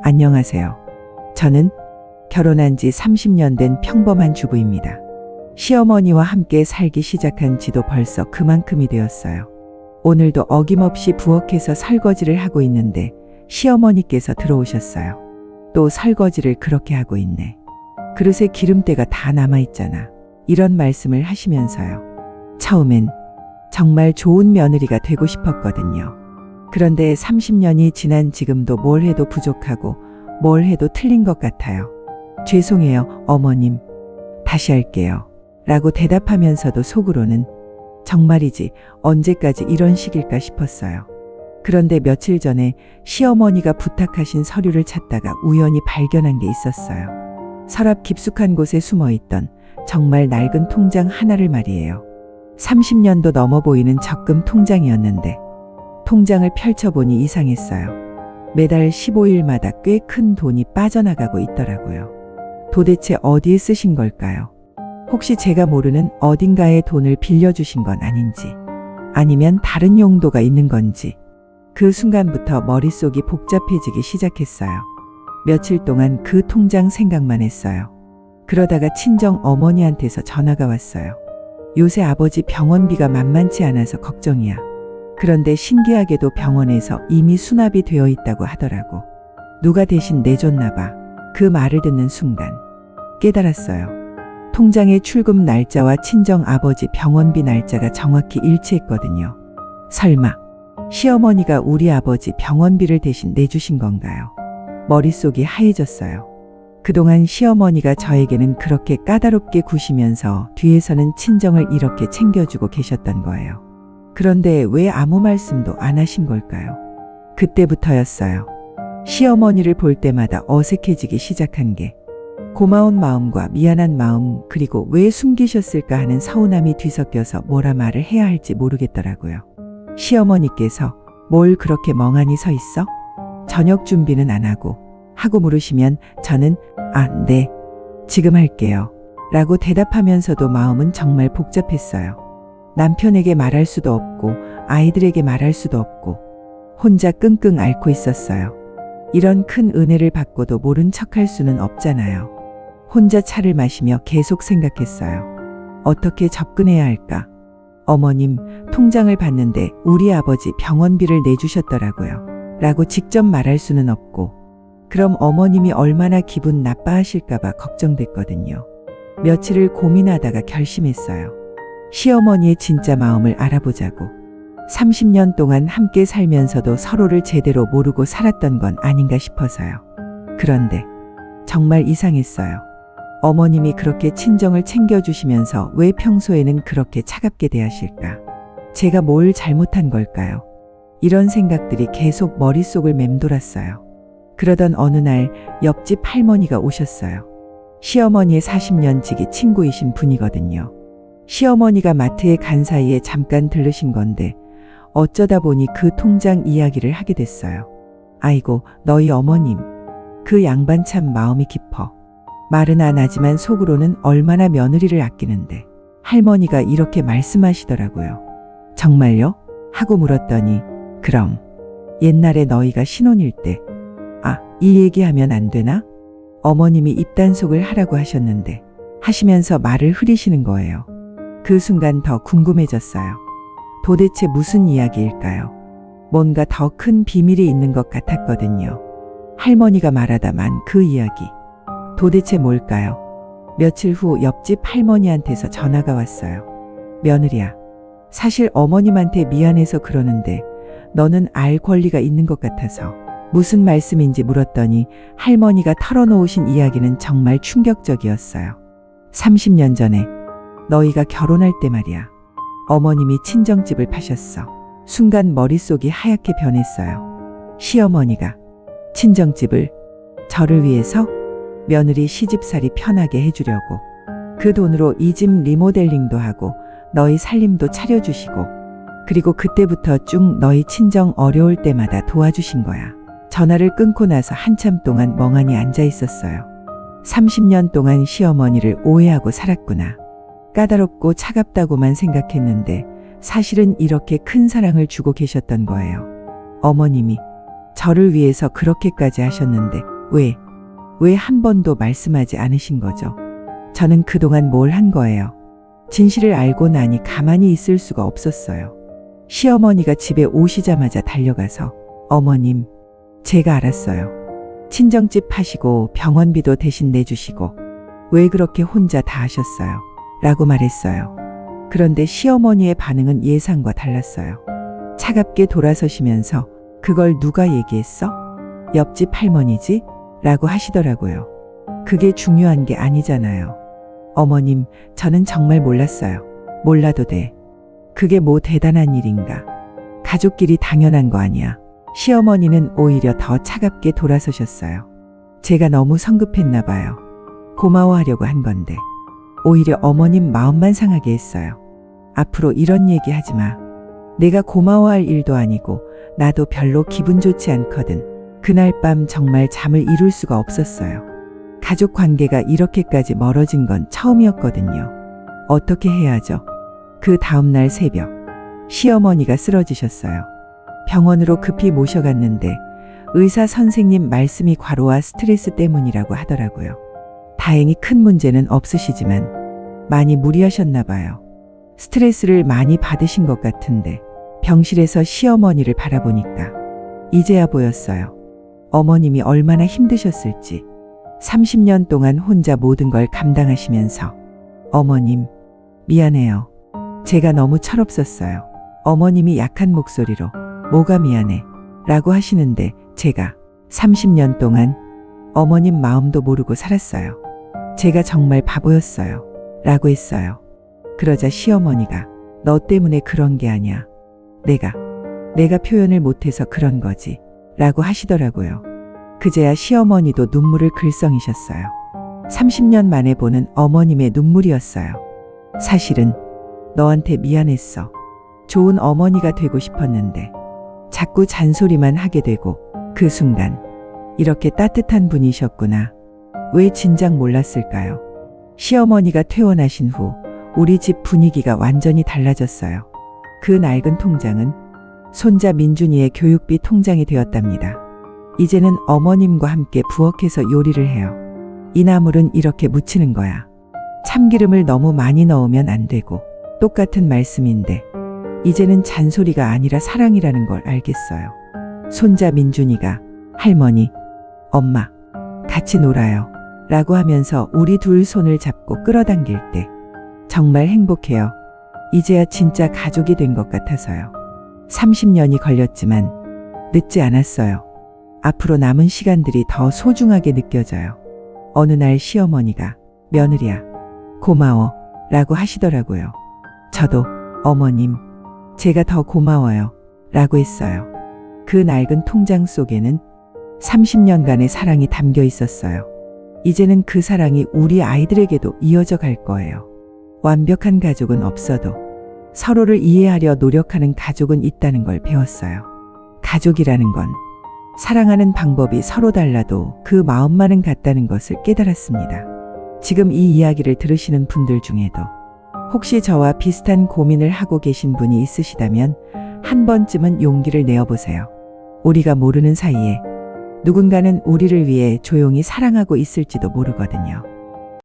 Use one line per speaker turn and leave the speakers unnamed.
안녕하세요. 저는 결혼한 지 30년 된 평범한 주부입니다. 시어머니와 함께 살기 시작한 지도 벌써 그만큼이 되었어요. 오늘도 어김없이 부엌에서 설거지를 하고 있는데 시어머니께서 들어오셨어요. 또 설거지를 그렇게 하고 있네. 그릇에 기름때가 다 남아있잖아. 이런 말씀을 하시면서요. 처음엔 정말 좋은 며느리가 되고 싶었거든요. 그런데 30년이 지난 지금도 뭘 해도 부족하고 뭘 해도 틀린 것 같아요. 죄송해요, 어머님. 다시 할게요. 라고 대답하면서도 속으로는 정말이지 언제까지 이런 식일까 싶었어요. 그런데 며칠 전에 시어머니가 부탁하신 서류를 찾다가 우연히 발견한 게 있었어요. 서랍 깊숙한 곳에 숨어있던 정말 낡은 통장 하나를 말이에요. 30년도 넘어 보이는 적금 통장이었는데 통장을 펼쳐보니 이상했어요. 매달 15일마다 꽤 큰 돈이 빠져나가고 있더라고요. 도대체 어디에 쓰신 걸까요? 혹시 제가 모르는 어딘가에 돈을 빌려주신 건 아닌지, 아니면 다른 용도가 있는 건지. 그 순간부터 머릿속이 복잡해지기 시작했어요. 며칠 동안 그 통장 생각만 했어요. 그러다가 친정 어머니한테서 전화가 왔어요. 요새 아버지 병원비가 만만치 않아서 걱정이야. 그런데 신기하게도 병원에서 이미 수납이 되어 있다고 하더라고. 누가 대신 내줬나 봐. 그 말을 듣는 순간 깨달았어요. 통장의 출금 날짜와 친정 아버지 병원비 날짜가 정확히 일치했거든요. 설마 시어머니가 우리 아버지 병원비를 대신 내주신 건가요? 머릿속이 하얘졌어요. 그동안 시어머니가 저에게는 그렇게 까다롭게 구시면서 뒤에서는 친정을 이렇게 챙겨주고 계셨던 거예요. 그런데 왜 아무 말씀도 안 하신 걸까요? 그때부터였어요. 시어머니를 볼 때마다 어색해지기 시작한 게 고마운 마음과 미안한 마음, 그리고 왜 숨기셨을까 하는 서운함이 뒤섞여서 뭐라 말을 해야 할지 모르겠더라고요. 시어머니께서 뭘 그렇게 멍하니 서 있어? 저녁 준비는 안 하고 물으시면 저는 네, 지금 할게요. 라고 대답하면서도 마음은 정말 복잡했어요. 남편에게 말할 수도 없고 아이들에게 말할 수도 없고 혼자 끙끙 앓고 있었어요. 이런 큰 은혜를 받고도 모른 척할 수는 없잖아요. 혼자 차를 마시며 계속 생각했어요. 어떻게 접근해야 할까? 어머님, 통장을 봤는데 우리 아버지 병원비를 내주셨더라고요. 라고 직접 말할 수는 없고, 그럼 어머님이 얼마나 기분 나빠하실까봐 걱정됐거든요. 며칠을 고민하다가 결심했어요. 시어머니의 진짜 마음을 알아보자고. 30년 동안 함께 살면서도 서로를 제대로 모르고 살았던 건 아닌가 싶어서요. 그런데 정말 이상했어요. 어머님이 그렇게 친정을 챙겨주시면서 왜 평소에는 그렇게 차갑게 대하실까? 제가 뭘 잘못한 걸까요? 이런 생각들이 계속 머릿속을 맴돌았어요. 그러던 어느 날 옆집 할머니가 오셨어요. 시어머니의 40년 지기 친구이신 분이거든요. 시어머니가 마트에 간 사이에 잠깐 들르신 건데 어쩌다 보니 그 통장 이야기를 하게 됐어요. 아이고, 너희 어머님. 그 양반 참 마음이 깊어. 말은 안 하지만 속으로는 얼마나 며느리를 아끼는데. 할머니가 이렇게 말씀하시더라고요. 정말요? 하고 물었더니 그럼 옛날에 너희가 신혼일 때 이 얘기하면 안 되나? 어머님이 입단속을 하라고 하셨는데 하시면서 말을 흐리시는 거예요. 그 순간 더 궁금해졌어요. 도대체 무슨 이야기일까요? 뭔가 더 큰 비밀이 있는 것 같았거든요. 할머니가 말하다만 그 이야기. 도대체 뭘까요? 며칠 후 옆집 할머니한테서 전화가 왔어요. 며느리야, 사실 어머님한테 미안해서 그러는데 너는 알 권리가 있는 것 같아서 무슨 말씀인지 물었더니 할머니가 털어놓으신 이야기는 정말 충격적이었어요. 30년 전에 너희가 결혼할 때 말이야. 어머님이 친정집을 파셨어. 순간 머릿속이 하얗게 변했어요. 시어머니가 친정집을 저를 위해서? 며느리 시집살이 편하게 해주려고. 그 돈으로 이 집 리모델링도 하고 너희 살림도 차려주시고, 그리고 그때부터 쭉 너희 친정 어려울 때마다 도와주신 거야. 전화를 끊고 나서 한참 동안 멍하니 앉아 있었어요. 30년 동안 시어머니를 오해하고 살았구나. 까다롭고 차갑다고만 생각했는데 사실은 이렇게 큰 사랑을 주고 계셨던 거예요. 어머님이 저를 위해서 그렇게까지 하셨는데 왜 한 번도 말씀하지 않으신 거죠? 저는 그동안 뭘 한 거예요? 진실을 알고 나니 가만히 있을 수가 없었어요. 시어머니가 집에 오시자마자 달려가서 어머님, 제가 알았어요. 친정집 파시고 병원비도 대신 내주시고 왜 그렇게 혼자 다 하셨어요? 라고 말했어요. 그런데 시어머니의 반응은 예상과 달랐어요. 차갑게 돌아서시면서 그걸 누가 얘기했어? 옆집 할머니지? 라고 하시더라고요. 그게 중요한 게 아니잖아요. 어머님, 저는 정말 몰랐어요. 몰라도 돼. 그게 뭐 대단한 일인가. 가족끼리 당연한 거 아니야. 시어머니는 오히려 더 차갑게 돌아서셨어요. 제가 너무 성급했나 봐요. 고마워하려고 한 건데. 오히려 어머님 마음만 상하게 했어요. 앞으로 이런 얘기 하지 마. 내가 고마워할 일도 아니고 나도 별로 기분 좋지 않거든. 그날 밤 정말 잠을 이룰 수가 없었어요. 가족 관계가 이렇게까지 멀어진 건 처음이었거든요. 어떻게 해야죠? 그 다음날 새벽, 시어머니가 쓰러지셨어요. 병원으로 급히 모셔갔는데 의사 선생님 말씀이 과로와 스트레스 때문이라고 하더라고요. 다행히 큰 문제는 없으시지만 많이 무리하셨나 봐요. 스트레스를 많이 받으신 것 같은데 병실에서 시어머니를 바라보니까 이제야 보였어요. 어머님이 얼마나 힘드셨을지. 30년 동안 혼자 모든 걸 감당하시면서 어머님, 미안해요. 제가 너무 철없었어요. 어머님이 약한 목소리로 뭐가 미안해? 라고 하시는데 제가 30년 동안 어머님 마음도 모르고 살았어요. 제가 정말 바보였어요. 라고 했어요. 그러자 시어머니가 너 때문에 그런 게 아니야. 내가 표현을 못해서 그런 거지. 라고 하시더라고요. 그제야 시어머니도 눈물을 글썽이셨어요. 30년 만에 보는 어머님의 눈물이었어요. 사실은 너한테 미안했어. 좋은 어머니가 되고 싶었는데 자꾸 잔소리만 하게 되고 그 순간 이렇게 따뜻한 분이셨구나. 왜 진작 몰랐을까요? 시어머니가 퇴원하신 후 우리 집 분위기가 완전히 달라졌어요. 그 낡은 통장은 손자 민준이의 교육비 통장이 되었답니다. 이제는 어머님과 함께 부엌에서 요리를 해요. 이 나물은 이렇게 무치는 거야. 참기름을 너무 많이 넣으면 안 되고 똑같은 말씀인데 이제는 잔소리가 아니라 사랑이라는 걸 알겠어요. 손자 민준이가 할머니, 엄마, 같이 놀아요. 라고 하면서 우리 둘 손을 잡고 끌어당길 때 정말 행복해요. 이제야 진짜 가족이 된 것 같아서요. 30년이 걸렸지만 늦지 않았어요. 앞으로 남은 시간들이 더 소중하게 느껴져요. 어느 날 시어머니가 며느리야, 고마워 라고 하시더라고요. 저도 어머님, 제가 더 고마워요 라고 했어요. 그 낡은 통장 속에는 30년간의 사랑이 담겨 있었어요. 이제는 그 사랑이 우리 아이들에게도 이어져 갈 거예요. 완벽한 가족은 없어도 서로를 이해하려 노력하는 가족은 있다는 걸 배웠어요. 가족이라는 건 사랑하는 방법이 서로 달라도 그 마음만은 같다는 것을 깨달았습니다. 지금 이 이야기를 들으시는 분들 중에도 혹시 저와 비슷한 고민을 하고 계신 분이 있으시다면 한 번쯤은 용기를 내어보세요. 우리가 모르는 사이에 누군가는 우리를 위해 조용히 사랑하고 있을지도 모르거든요.